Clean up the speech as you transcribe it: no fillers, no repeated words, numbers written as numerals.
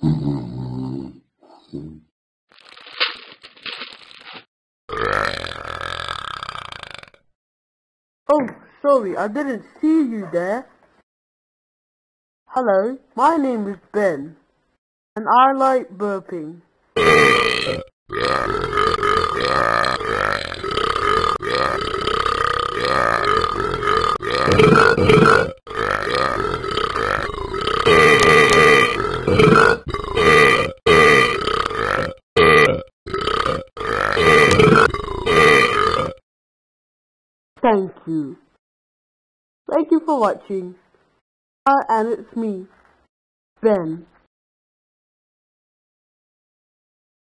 Oh, sorry, I didn't see you there. Hello, my name is Ben, and I like burping. Thank you. Thank you for watching. And it's me, Ben.